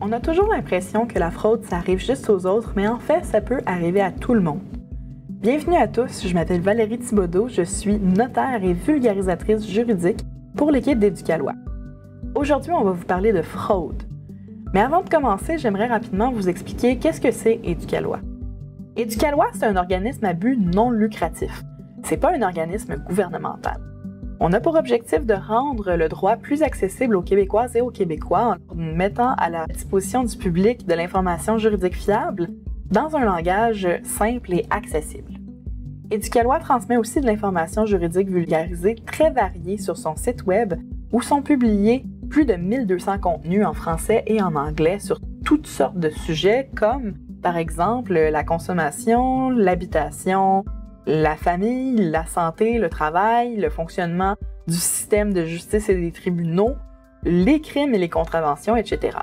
On a toujours l'impression que la fraude, ça arrive juste aux autres, mais en fait, ça peut arriver à tout le monde. Bienvenue à tous, je m'appelle Valérie Thibodeau, je suis notaire et vulgarisatrice juridique pour l'équipe d'Éducalois. Aujourd'hui, on va vous parler de fraude. Mais avant de commencer, j'aimerais rapidement vous expliquer qu'est-ce que c'est Éducalois. Éducalois, c'est un organisme à but non lucratif. C'est pas un organisme gouvernemental. On a pour objectif de rendre le droit plus accessible aux Québécoises et aux Québécois en mettant à la disposition du public de l'information juridique fiable dans un langage simple et accessible. Éducalois transmet aussi de l'information juridique vulgarisée très variée sur son site web où sont publiés plus de 1200 contenus en français et en anglais sur toutes sortes de sujets comme, par exemple, la consommation, l'habitation, la famille, la santé, le travail, le fonctionnement du système de justice et des tribunaux, les crimes et les contraventions, etc.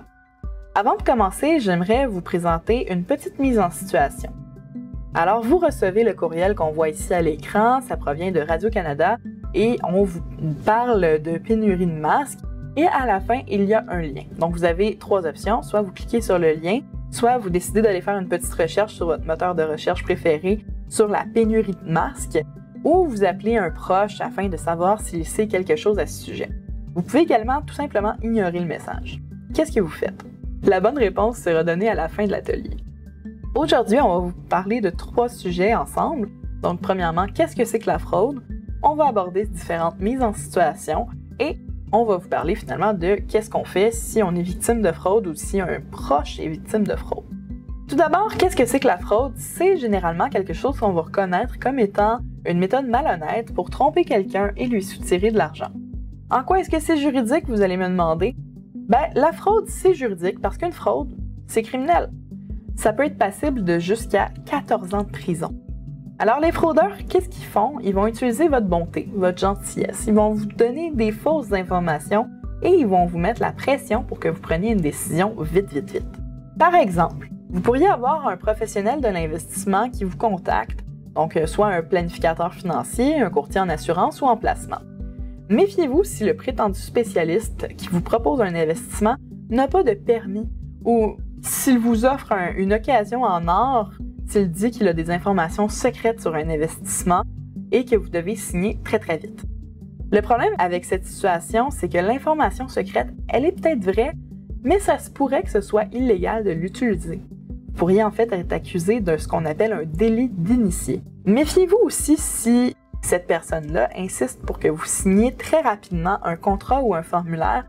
Avant de commencer, j'aimerais vous présenter une petite mise en situation. Alors, vous recevez le courriel qu'on voit ici à l'écran, ça provient de Radio-Canada et on vous parle de pénurie de masques et à la fin, il y a un lien. Donc, vous avez trois options, soit vous cliquez sur le lien, soit vous décidez d'aller faire une petite recherche sur votre moteur de recherche préféré sur la pénurie de masques ou vous appelez un proche afin de savoir s'il sait quelque chose à ce sujet. Vous pouvez également tout simplement ignorer le message. Qu'est-ce que vous faites? La bonne réponse sera donnée à la fin de l'atelier. Aujourd'hui, on va vous parler de trois sujets ensemble. Donc, premièrement, qu'est-ce que c'est que la fraude? On va aborder différentes mises en situation et on va vous parler finalement de qu'est-ce qu'on fait si on est victime de fraude ou si un proche est victime de fraude. Tout d'abord, qu'est-ce que c'est que la fraude? C'est généralement quelque chose qu'on va reconnaître comme étant une méthode malhonnête pour tromper quelqu'un et lui soutirer de l'argent. En quoi est-ce que c'est juridique, vous allez me demander? La fraude, c'est juridique parce qu'une fraude, c'est criminel. Ça peut être passible de jusqu'à 14 ans de prison. Alors, les fraudeurs, qu'est-ce qu'ils font? Ils vont utiliser votre bonté, votre gentillesse. Ils vont vous donner des fausses informations et ils vont vous mettre la pression pour que vous preniez une décision vite. Par exemple, vous pourriez avoir un professionnel de l'investissement qui vous contacte, donc soit un planificateur financier, un courtier en assurance ou en placement. Méfiez-vous si le prétendu spécialiste qui vous propose un investissement n'a pas de permis ou s'il vous offre une occasion en or, s'il dit qu'il a des informations secrètes sur un investissement et que vous devez signer très vite. Le problème avec cette situation, c'est que l'information secrète, elle est peut-être vraie, mais ça se pourrait que ce soit illégal de l'utiliser. Vous pourriez en fait être accusé de ce qu'on appelle un délit d'initié. Méfiez-vous aussi si cette personne-là insiste pour que vous signiez très rapidement un contrat ou un formulaire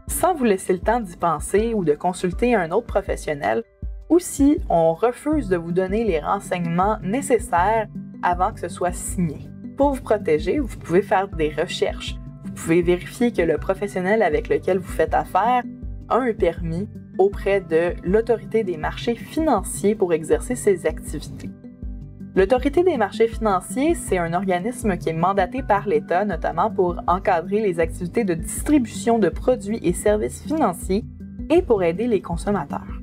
sans vous laisser le temps d'y penser ou de consulter un autre professionnel, ou si on refuse de vous donner les renseignements nécessaires avant que ce soit signé. Pour vous protéger, vous pouvez faire des recherches. Vous pouvez vérifier que le professionnel avec lequel vous faites affaire a un permis auprès de l'Autorité des marchés financiers pour exercer ses activités. L'Autorité des marchés financiers, c'est un organisme qui est mandaté par l'État, notamment pour encadrer les activités de distribution de produits et services financiers et pour aider les consommateurs.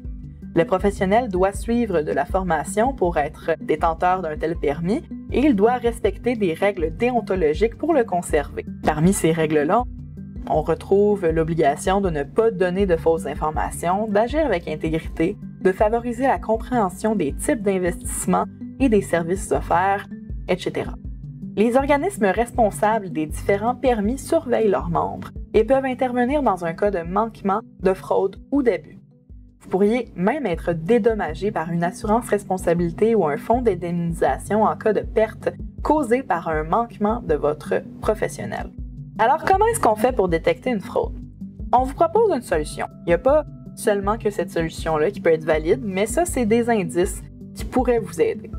Le professionnel doit suivre de la formation pour être détenteur d'un tel permis et il doit respecter des règles déontologiques pour le conserver. Parmi ces règles-là, on retrouve l'obligation de ne pas donner de fausses informations, d'agir avec intégrité, de favoriser la compréhension des types d'investissements et des services offerts, etc. Les organismes responsables des différents permis surveillent leurs membres et peuvent intervenir dans un cas de manquement, de fraude ou d'abus. Vous pourriez même être dédommagé par une assurance responsabilité ou un fonds d'indemnisation en cas de perte causée par un manquement de votre professionnel. Alors, comment est-ce qu'on fait pour détecter une fraude? On vous propose une solution. Il n'y a pas seulement que cette solution-là qui peut être valide, mais ça, c'est des indices qui pourraient vous aider.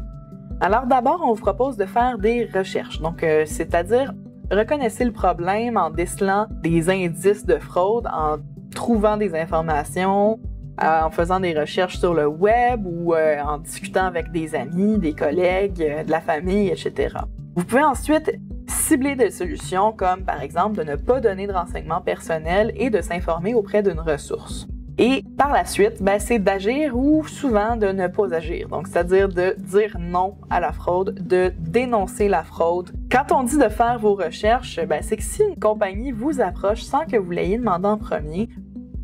Alors, d'abord, on vous propose de faire des recherches. Donc, c'est-à-dire, reconnaissez le problème en décelant des indices de fraude, en trouvant des informations, en faisant des recherches sur le web ou en discutant avec des amis, des collègues, de la famille, etc. Vous pouvez ensuite cibler des solutions comme, par exemple, de ne pas donner de renseignements personnels et de s'informer auprès d'une ressource. Et par la suite, c'est d'agir ou souvent de ne pas agir. Donc, c'est-à-dire de dire non à la fraude, de dénoncer la fraude. Quand on dit de faire vos recherches, c'est que si une compagnie vous approche sans que vous l'ayez demandé en premier,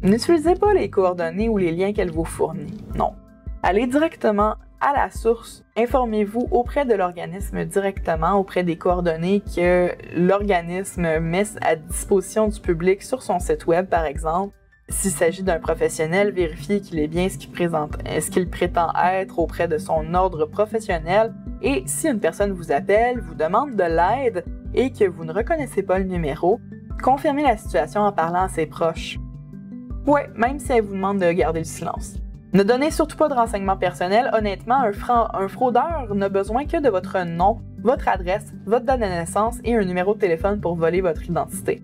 N'utilisez pas les coordonnées ou les liens qu'elle vous fournit. Non. Allez directement à la source. Informez-vous auprès de l'organisme directement, auprès des coordonnées que l'organisme met à disposition du public sur son site web, par exemple. S'il s'agit d'un professionnel, vérifiez qu'il est bien ce qu'il prétend être auprès de son ordre professionnel. Et si une personne vous appelle, vous demande de l'aide et que vous ne reconnaissez pas le numéro, confirmez la situation en parlant à ses proches. Ouais, même si elle vous demande de garder le silence. Ne donnez surtout pas de renseignements personnels. Honnêtement, un fraudeur n'a besoin que de votre nom, votre adresse, votre date de naissance et un numéro de téléphone pour voler votre identité.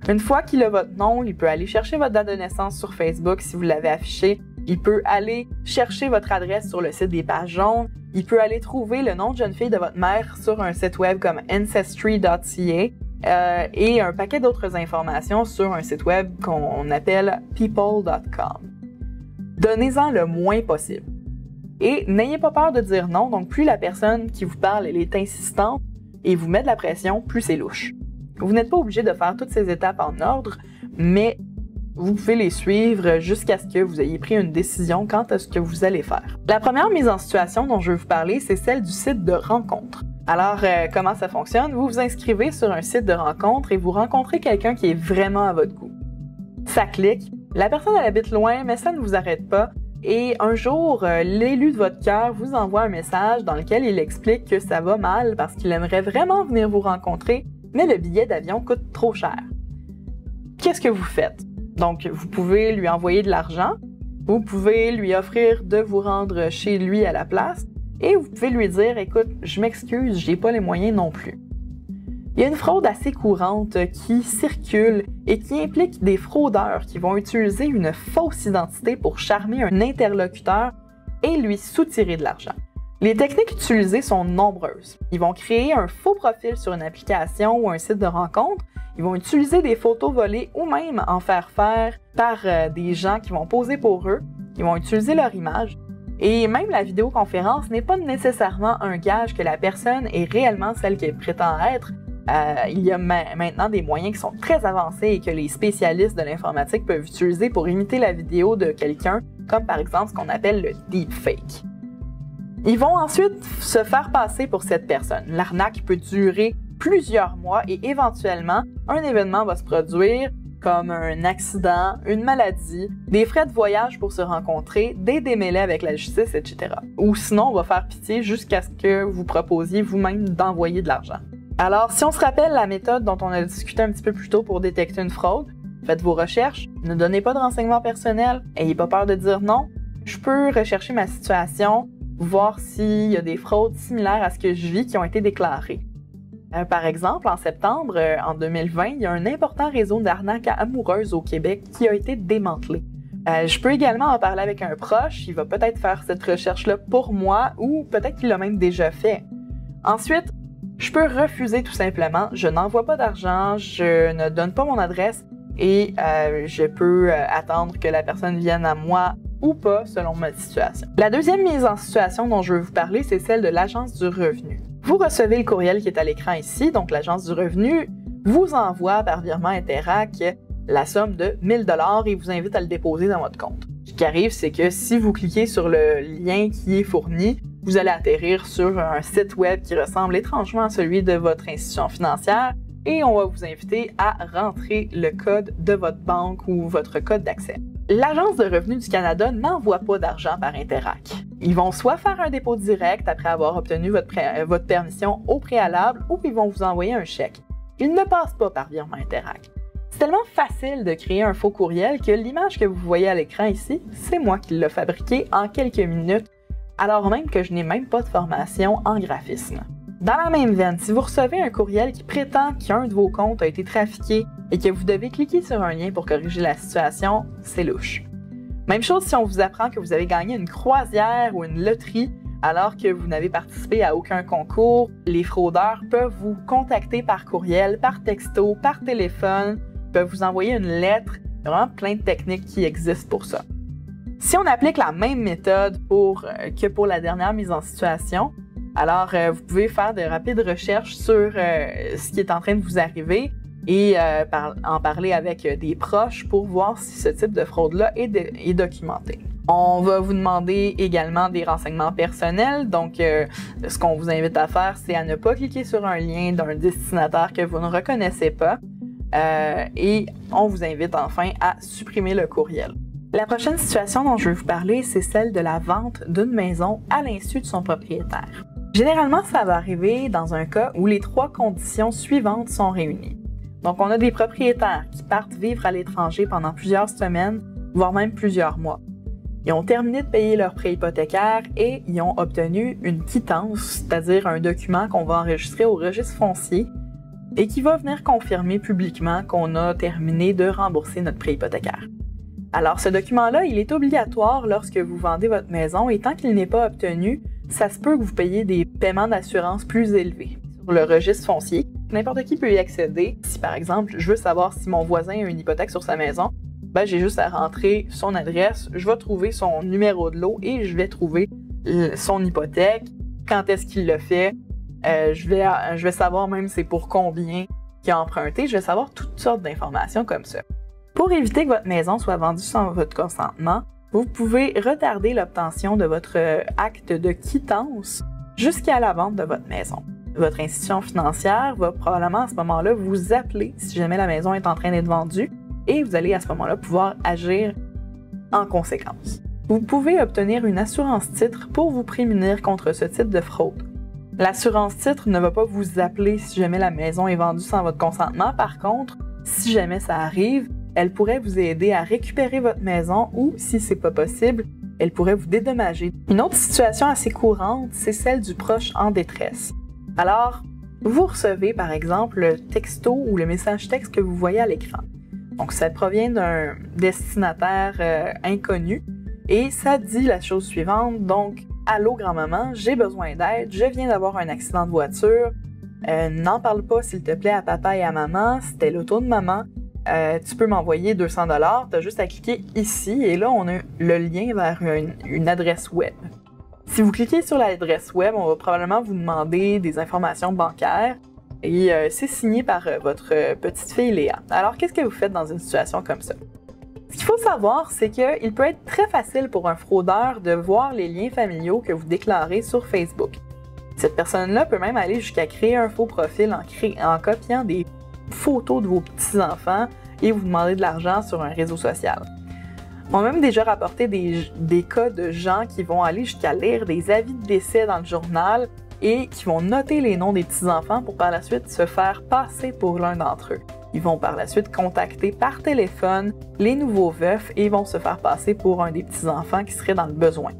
Une fois qu'il a votre nom, il peut aller chercher votre date de naissance sur Facebook si vous l'avez affiché. Il peut aller chercher votre adresse sur le site des pages jaunes. Il peut aller trouver le nom de jeune fille de votre mère sur un site web comme ancestry.ca et un paquet d'autres informations sur un site web qu'on appelle people.com. Donnez-en le moins possible. Et n'ayez pas peur de dire non, donc plus la personne qui vous parle elle est insistante et vous met de la pression, plus c'est louche. Vous n'êtes pas obligé de faire toutes ces étapes en ordre, mais vous pouvez les suivre jusqu'à ce que vous ayez pris une décision quant à ce que vous allez faire. La première mise en situation dont je vais vous parler, c'est celle du site de rencontre. Alors, comment ça fonctionne? Vous vous inscrivez sur un site de rencontre et vous rencontrez quelqu'un qui est vraiment à votre goût. Ça clique, la personne elle habite loin, mais ça ne vous arrête pas. Et un jour, l'élu de votre cœur vous envoie un message dans lequel il explique que ça va mal parce qu'il aimerait vraiment venir vous rencontrer, mais le billet d'avion coûte trop cher. Qu'est-ce que vous faites? Donc, vous pouvez lui envoyer de l'argent, vous pouvez lui offrir de vous rendre chez lui à la place, et vous pouvez lui dire « Écoute, je m'excuse, j'ai pas les moyens non plus ». Il y a une fraude assez courante qui circule et qui implique des fraudeurs qui vont utiliser une fausse identité pour charmer un interlocuteur et lui soutirer de l'argent. Les techniques utilisées sont nombreuses. Ils vont créer un faux profil sur une application ou un site de rencontre. Ils vont utiliser des photos volées ou même en faire par des gens qui vont poser pour eux. Ils vont utiliser leur image. Et même la vidéoconférence n'est pas nécessairement un gage que la personne est réellement celle qu'elle prétend être. Il y a maintenant des moyens qui sont très avancés et que les spécialistes de l'informatique peuvent utiliser pour imiter la vidéo de quelqu'un, comme par exemple ce qu'on appelle le deepfake. Ils vont ensuite se faire passer pour cette personne. L'arnaque peut durer plusieurs mois et éventuellement, un événement va se produire comme un accident, une maladie, des frais de voyage pour se rencontrer, des démêlés avec la justice, etc. Ou sinon, on va faire pitié jusqu'à ce que vous proposiez vous-même d'envoyer de l'argent. Alors, si on se rappelle la méthode dont on a discuté un petit peu plus tôt pour détecter une fraude, faites vos recherches, ne donnez pas de renseignements personnels, n'ayez pas peur de dire non. Je peux rechercher ma situation, voir s'il y a des fraudes similaires à ce que je vis qui ont été déclarées. Par exemple, en septembre en 2020, il y a un important réseau d'arnaques amoureuses au Québec qui a été démantelé. Je peux également en parler avec un proche, il va peut-être faire cette recherche-là pour moi ou peut-être qu'il l'a même déjà fait. Ensuite, je peux refuser tout simplement, je n'envoie pas d'argent, je ne donne pas mon adresse et je peux attendre que la personne vienne à moi ou pas selon ma situation. La deuxième mise en situation dont je veux vous parler, c'est celle de l'Agence du revenu. Vous recevez le courriel qui est à l'écran ici, donc l'Agence du revenu vous envoie par virement Interac la somme de 1 000 $ et vous invite à le déposer dans votre compte. Ce qui arrive, c'est que si vous cliquez sur le lien qui est fourni, vous allez atterrir sur un site web qui ressemble étrangement à celui de votre institution financière et on va vous inviter à rentrer le code de votre banque ou votre code d'accès. L'Agence de revenus du Canada n'envoie pas d'argent par Interac. Ils vont soit faire un dépôt direct après avoir obtenu votre permission au préalable ou ils vont vous envoyer un chèque. Ils ne passent pas par virement Interac. C'est tellement facile de créer un faux courriel que l'image que vous voyez à l'écran ici, c'est moi qui l'ai fabriquée en quelques minutes, alors même que je n'ai même pas de formation en graphisme. Dans la même veine, si vous recevez un courriel qui prétend qu'un de vos comptes a été trafiqué et que vous devez cliquer sur un lien pour corriger la situation, c'est louche. Même chose si on vous apprend que vous avez gagné une croisière ou une loterie alors que vous n'avez participé à aucun concours. Les fraudeurs peuvent vous contacter par courriel, par texto, par téléphone, peuvent vous envoyer une lettre. Il y a vraiment plein de techniques qui existent pour ça. Si on applique la même méthode que pour la dernière mise en situation, alors vous pouvez faire de rapides recherches sur ce qui est en train de vous arriver. et en parler avec des proches pour voir si ce type de fraude-là est documenté. On va vous demander également des renseignements personnels, donc ce qu'on vous invite à faire, c'est à ne pas cliquer sur un lien d'un destinataire que vous ne reconnaissez pas et on vous invite enfin à supprimer le courriel. La prochaine situation dont je vais vous parler, c'est celle de la vente d'une maison à l'insu de son propriétaire. Généralement, ça va arriver dans un cas où les 3 conditions suivantes sont réunies. Donc, on a des propriétaires qui partent vivre à l'étranger pendant plusieurs semaines, voire même plusieurs mois. Ils ont terminé de payer leur prêt hypothécaire et ils ont obtenu une quittance, c'est-à-dire un document qu'on va enregistrer au registre foncier et qui va venir confirmer publiquement qu'on a terminé de rembourser notre prêt hypothécaire. Alors, ce document-là, il est obligatoire lorsque vous vendez votre maison et tant qu'il n'est pas obtenu, ça se peut que vous payiez des paiements d'assurance plus élevés. Sur le registre foncier, n'importe qui peut y accéder. Si, par exemple, je veux savoir si mon voisin a une hypothèque sur sa maison, j'ai juste à rentrer son adresse, je vais trouver son numéro de lot et je vais trouver son hypothèque, quand est-ce qu'il l'a fait, je vais savoir même c'est pour combien qu'il a emprunté, je vais savoir toutes sortes d'informations comme ça. Pour éviter que votre maison soit vendue sans votre consentement, vous pouvez retarder l'obtention de votre acte de quittance jusqu'à la vente de votre maison. Votre institution financière va probablement à ce moment-là vous appeler si jamais la maison est en train d'être vendue et vous allez à ce moment-là pouvoir agir en conséquence. Vous pouvez obtenir une assurance-titre pour vous prémunir contre ce type de fraude. L'assurance-titre ne va pas vous appeler si jamais la maison est vendue sans votre consentement. Par contre, si jamais ça arrive, elle pourrait vous aider à récupérer votre maison ou, si c'est pas possible, elle pourrait vous dédommager. Une autre situation assez courante, c'est celle du proche en détresse. Alors, vous recevez par exemple le texto ou le message texte que vous voyez à l'écran. Donc, ça provient d'un destinataire inconnu et ça dit la chose suivante. Donc, allô grand-maman, j'ai besoin d'aide, je viens d'avoir un accident de voiture. N'en parle pas s'il te plaît à papa et à maman, c'était l'auto de maman. Tu peux m'envoyer 200 $, tu as juste à cliquer ici et là, on a le lien vers une adresse web. Si vous cliquez sur l'adresse web, on va probablement vous demander des informations bancaires et c'est signé par votre petite fille Léa. Alors, qu'est-ce que vous faites dans une situation comme ça? Ce qu'il faut savoir, c'est qu'il peut être très facile pour un fraudeur de voir les liens familiaux que vous déclarez sur Facebook. Cette personne-là peut même aller jusqu'à créer un faux profil en copiant des photos de vos petits-enfants et vous demander de l'argent sur un réseau social. On a même déjà rapporté des cas de gens qui vont aller jusqu'à lire des avis de décès dans le journal et qui vont noter les noms des petits-enfants pour par la suite se faire passer pour l'un d'entre eux. Ils vont par la suite contacter par téléphone les nouveaux veufs et vont se faire passer pour un des petits-enfants qui serait dans le besoin.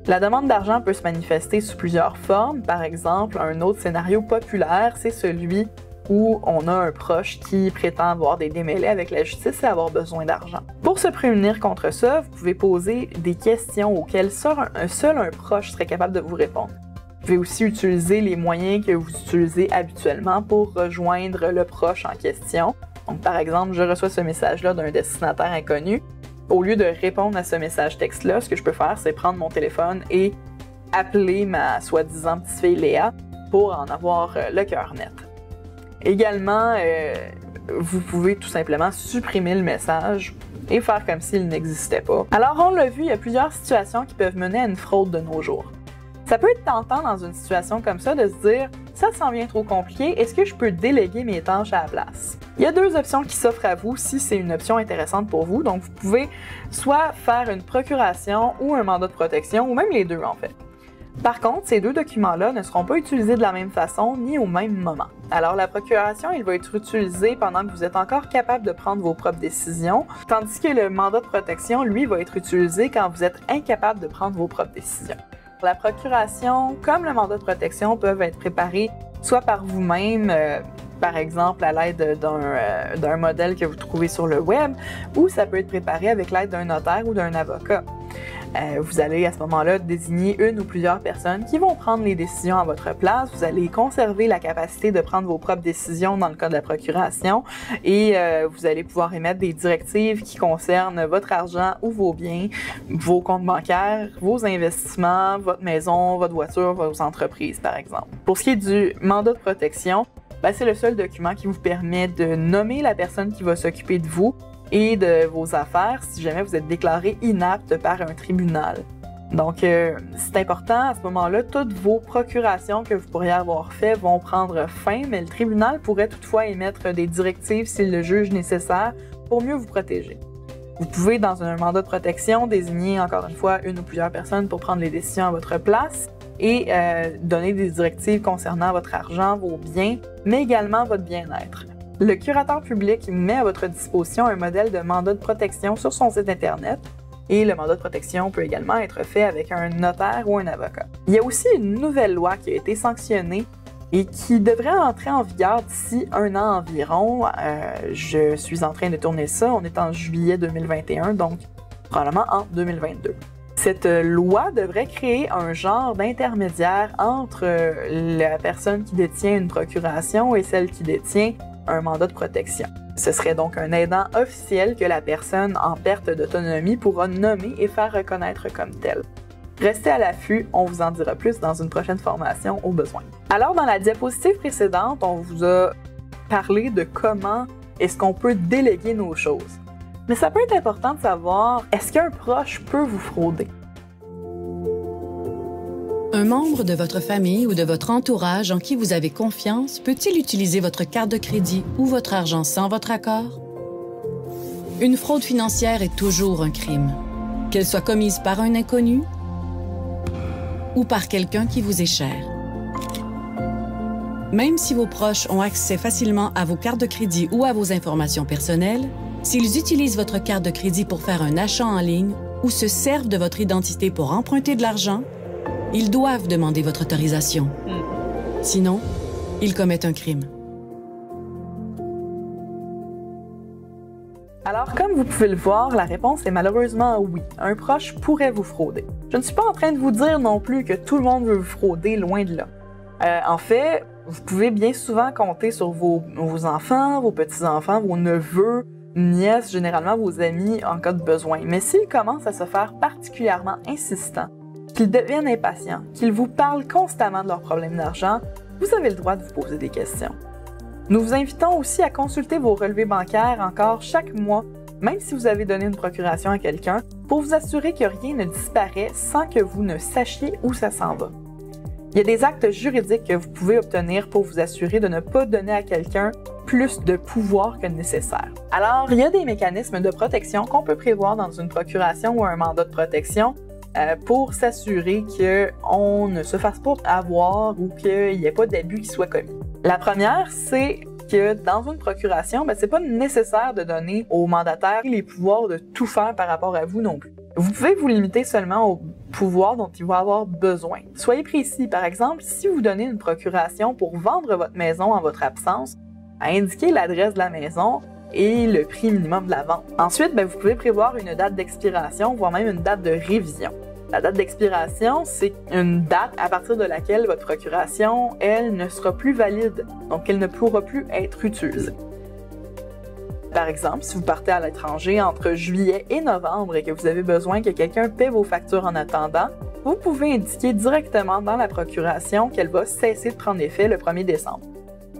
La demande d'argent peut se manifester sous plusieurs formes. Par exemple, un autre scénario populaire, c'est celui où on a un proche qui prétend avoir des démêlés avec la justice et avoir besoin d'argent. Pour se prémunir contre ça, vous pouvez poser des questions auxquelles seul un proche serait capable de vous répondre. Vous pouvez aussi utiliser les moyens que vous utilisez habituellement pour rejoindre le proche en question. Donc, par exemple, je reçois ce message-là d'un destinataire inconnu. Au lieu de répondre à ce message texte-là, ce que je peux faire, c'est prendre mon téléphone et appeler ma soi-disant petite fille Léa pour en avoir le cœur net. Également, vous pouvez tout simplement supprimer le message et faire comme s'il n'existait pas. Alors, on l'a vu, il y a plusieurs situations qui peuvent mener à une fraude de nos jours. Ça peut être tentant dans une situation comme ça de se dire « ça s'en vient trop compliqué, est-ce que je peux déléguer mes tâches à la place? » Il y a 2 options qui s'offrent à vous si c'est une option intéressante pour vous. Donc, vous pouvez soit faire une procuration ou un mandat de protection, ou même les deux en fait. Par contre, ces 2 documents-là ne seront pas utilisés de la même façon ni au même moment. Alors, la procuration, il va être utilisé pendant que vous êtes encore capable de prendre vos propres décisions, tandis que le mandat de protection, lui, va être utilisé quand vous êtes incapable de prendre vos propres décisions. La procuration, comme le mandat de protection, peuvent être préparés soit par vous-même, par exemple à l'aide d'un modèle que vous trouvez sur le web, ou ça peut être préparé avec l'aide d'un notaire ou d'un avocat. Vous allez à ce moment-là désigner une ou plusieurs personnes qui vont prendre les décisions à votre place. Vous allez conserver la capacité de prendre vos propres décisions dans le cas de la procuration et vous allez pouvoir émettre des directives qui concernent votre argent ou vos biens, vos comptes bancaires, vos investissements, votre maison, votre voiture, vos entreprises par exemple. Pour ce qui est du mandat de protection, ben, c'est le seul document qui vous permet de nommer la personne qui va s'occuper de vous et de vos affaires si jamais vous êtes déclaré inapte par un tribunal. Donc, c'est important, à ce moment-là, toutes vos procurations que vous pourriez avoir faites vont prendre fin, mais le tribunal pourrait toutefois émettre des directives s'il le juge nécessaire pour mieux vous protéger. Vous pouvez, dans un mandat de protection, désigner encore une fois une ou plusieurs personnes pour prendre les décisions à votre place et donner des directives concernant votre argent, vos biens, mais également votre bien-être. Le curateur public met à votre disposition un modèle de mandat de protection sur son site Internet. Et le mandat de protection peut également être fait avec un notaire ou un avocat. Il y a aussi une nouvelle loi qui a été sanctionnée et qui devrait entrer en vigueur d'ici 1 an environ. Je suis en train de tourner ça, on est en juillet 2021, donc probablement en 2022. Cette loi devrait créer un genre d'intermédiaire entre la personne qui détient une procuration et celle qui détient un mandat de protection. Ce serait donc un aidant officiel que la personne en perte d'autonomie pourra nommer et faire reconnaître comme tel. Restez à l'affût, on vous en dira plus dans une prochaine formation au besoin. Alors, dans la diapositive précédente, on vous a parlé de comment est-ce qu'on peut déléguer nos choses. Mais ça peut être important de savoir, est-ce qu'un proche peut vous frauder? Un membre de votre famille ou de votre entourage en qui vous avez confiance peut-il utiliser votre carte de crédit ou votre argent sans votre accord? Une fraude financière est toujours un crime, qu'elle soit commise par un inconnu ou par quelqu'un qui vous est cher. Même si vos proches ont accès facilement à vos cartes de crédit ou à vos informations personnelles, s'ils utilisent votre carte de crédit pour faire un achat en ligne ou se servent de votre identité pour emprunter de l'argent, ils doivent demander votre autorisation. Sinon, ils commettent un crime. Alors, comme vous pouvez le voir, la réponse est malheureusement oui. Un proche pourrait vous frauder. Je ne suis pas en train de vous dire non plus que tout le monde veut vous frauder, loin de là. En fait, vous pouvez bien souvent compter sur vos enfants, vos petits-enfants, vos neveux, nièces, généralement vos amis en cas de besoin. Mais s'ils commencent à se faire particulièrement insistants, qu'ils deviennent impatients, qu'ils vous parlent constamment de leurs problèmes d'argent, vous avez le droit de vous poser des questions. Nous vous invitons aussi à consulter vos relevés bancaires encore chaque mois, même si vous avez donné une procuration à quelqu'un, pour vous assurer que rien ne disparaît sans que vous ne sachiez où ça s'en va. Il y a des actes juridiques que vous pouvez obtenir pour vous assurer de ne pas donner à quelqu'un plus de pouvoir que nécessaire. Alors, il y a des mécanismes de protection qu'on peut prévoir dans une procuration ou un mandat de protection pour s'assurer qu'on ne se fasse pas avoir ou qu'il n'y ait pas d'abus qui soit commis. La première, c'est que dans une procuration, c'est pas nécessaire de donner au mandataire les pouvoirs de tout faire par rapport à vous non plus. Vous pouvez vous limiter seulement aux pouvoirs dont il va avoir besoin. Soyez précis, par exemple, si vous donnez une procuration pour vendre votre maison en votre absence, à indiquer l'adresse de la maison et le prix minimum de la vente. Ensuite, vous pouvez prévoir une date d'expiration, voire même une date de révision. La date d'expiration, c'est une date à partir de laquelle votre procuration, elle, ne sera plus valide, donc elle ne pourra plus être utilisée. Par exemple, si vous partez à l'étranger entre juillet et novembre et que vous avez besoin que quelqu'un paie vos factures en attendant, vous pouvez indiquer directement dans la procuration qu'elle va cesser de prendre effet le 1er décembre.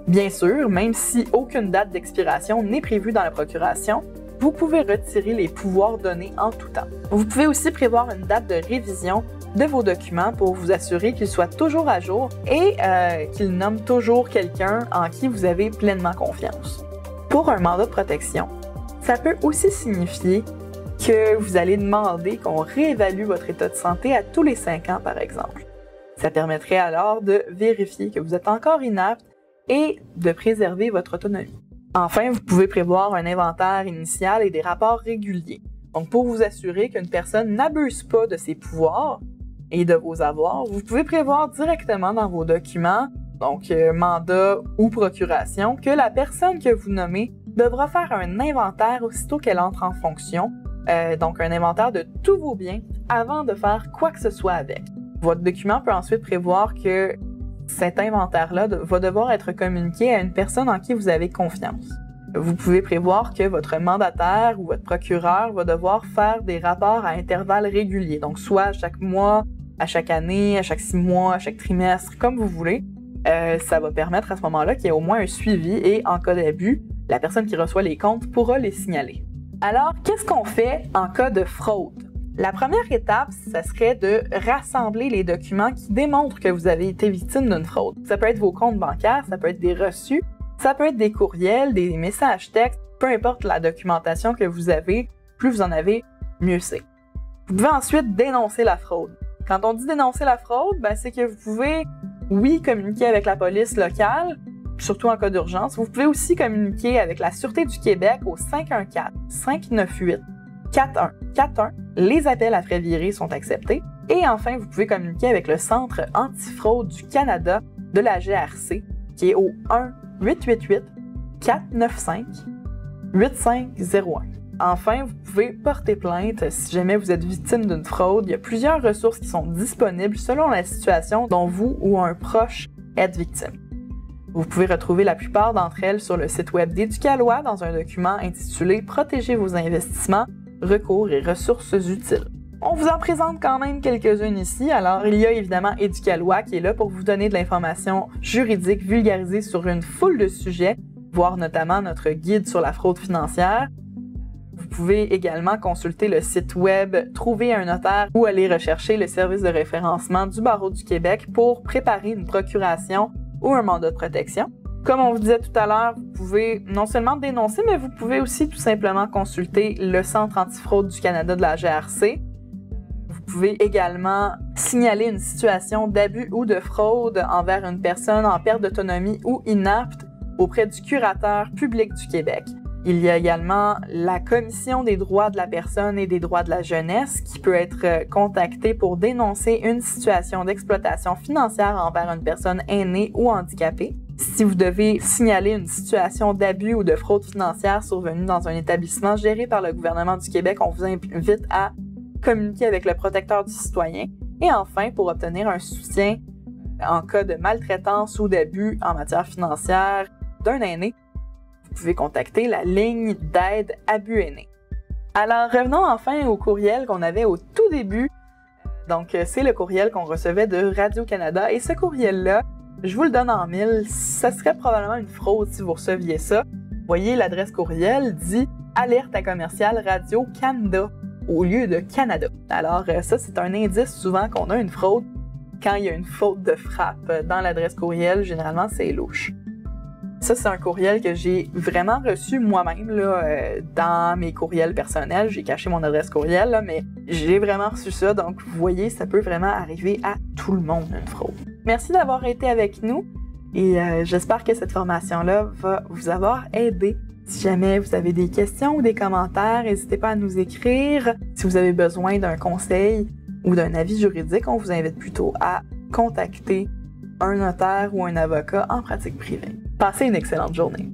Bien sûr, même si aucune date d'expiration n'est prévue dans la procuration, vous pouvez retirer les pouvoirs donnés en tout temps. Vous pouvez aussi prévoir une date de révision de vos documents pour vous assurer qu'ils soient toujours à jour et qu'ils nomment toujours quelqu'un en qui vous avez pleinement confiance. Pour un mandat de protection, ça peut aussi signifier que vous allez demander qu'on réévalue votre état de santé à tous les 5 ans, par exemple. Ça permettrait alors de vérifier que vous êtes encore inapte et de préserver votre autonomie. Enfin, vous pouvez prévoir un inventaire initial et des rapports réguliers. Donc, pour vous assurer qu'une personne n'abuse pas de ses pouvoirs et de vos avoirs, vous pouvez prévoir directement dans vos documents, donc mandat ou procuration, que la personne que vous nommez devra faire un inventaire aussitôt qu'elle entre en fonction, donc un inventaire de tous vos biens avant de faire quoi que ce soit avec. Votre document peut ensuite prévoir que cet inventaire-là va devoir être communiqué à une personne en qui vous avez confiance. Vous pouvez prévoir que votre mandataire ou votre procureur va devoir faire des rapports à intervalles réguliers, donc soit à chaque mois, à chaque année, à chaque 6 mois, à chaque trimestre, comme vous voulez, Ça va permettre à ce moment-là qu'il y ait au moins un suivi et en cas d'abus, la personne qui reçoit les comptes pourra les signaler. Alors, qu'est-ce qu'on fait en cas de fraude? La première étape, ça serait de rassembler les documents qui démontrent que vous avez été victime d'une fraude. Ça peut être vos comptes bancaires, ça peut être des reçus, ça peut être des courriels, des messages textes, peu importe la documentation que vous avez, plus vous en avez, mieux c'est. Vous pouvez ensuite dénoncer la fraude. Quand on dit dénoncer la fraude, c'est que vous pouvez, oui, communiquer avec la police locale, surtout en cas d'urgence. Vous pouvez aussi communiquer avec la Sûreté du Québec au 514-598-4141. Les appels à frais virés sont acceptés. Et enfin, vous pouvez communiquer avec le Centre antifraude du Canada de la GRC, qui est au 1-888-495-8501. Enfin, vous pouvez porter plainte si jamais vous êtes victime d'une fraude. Il y a plusieurs ressources qui sont disponibles selon la situation dont vous ou un proche êtes victime. Vous pouvez retrouver la plupart d'entre elles sur le site web d'Éducalois dans un document intitulé « Protégez vos investissements, recours et ressources utiles ». On vous en présente quand même quelques-unes ici. Alors, il y a évidemment Éducalois qui est là pour vous donner de l'information juridique vulgarisée sur une foule de sujets, voire notamment notre guide sur la fraude financière. Vous pouvez également consulter le site web Trouver un notaire ou aller rechercher le service de référencement du Barreau du Québec pour préparer une procuration ou un mandat de protection. Comme on vous disait tout à l'heure, vous pouvez non seulement dénoncer, mais vous pouvez aussi tout simplement consulter le Centre antifraude du Canada de la GRC. Vous pouvez également signaler une situation d'abus ou de fraude envers une personne en perte d'autonomie ou inapte auprès du curateur public du Québec. Il y a également la Commission des droits de la personne et des droits de la jeunesse qui peut être contactée pour dénoncer une situation d'exploitation financière envers une personne aînée ou handicapée. Si vous devez signaler une situation d'abus ou de fraude financière survenue dans un établissement géré par le gouvernement du Québec, on vous invite à communiquer avec le protecteur du citoyen. Et enfin, pour obtenir un soutien en cas de maltraitance ou d'abus en matière financière d'un aîné, vous pouvez contacter la ligne d'aide abus aînés. Alors, revenons enfin au courriel qu'on avait au tout début. Donc, c'est le courriel qu'on recevait de Radio-Canada. Et ce courriel-là, je vous le donne en mille, ça serait probablement une fraude si vous receviez ça. Vous voyez, l'adresse courriel dit « Alerte à commercial Radio-Canada » au lieu de Canada. Alors, ça, c'est un indice souvent qu'on a une fraude. Quand il y a une faute de frappe dans l'adresse courriel, généralement, c'est louche. Ça, c'est un courriel que j'ai vraiment reçu moi-même dans mes courriels personnels. J'ai caché mon adresse courriel, là, mais j'ai vraiment reçu ça. Donc, vous voyez, ça peut vraiment arriver à tout le monde, une fraude. Merci d'avoir été avec nous et j'espère que cette formation-là va vous avoir aidé. Si jamais vous avez des questions ou des commentaires, n'hésitez pas à nous écrire. Si vous avez besoin d'un conseil ou d'un avis juridique, on vous invite plutôt à contacter un notaire ou un avocat en pratique privée. Passez une excellente journée.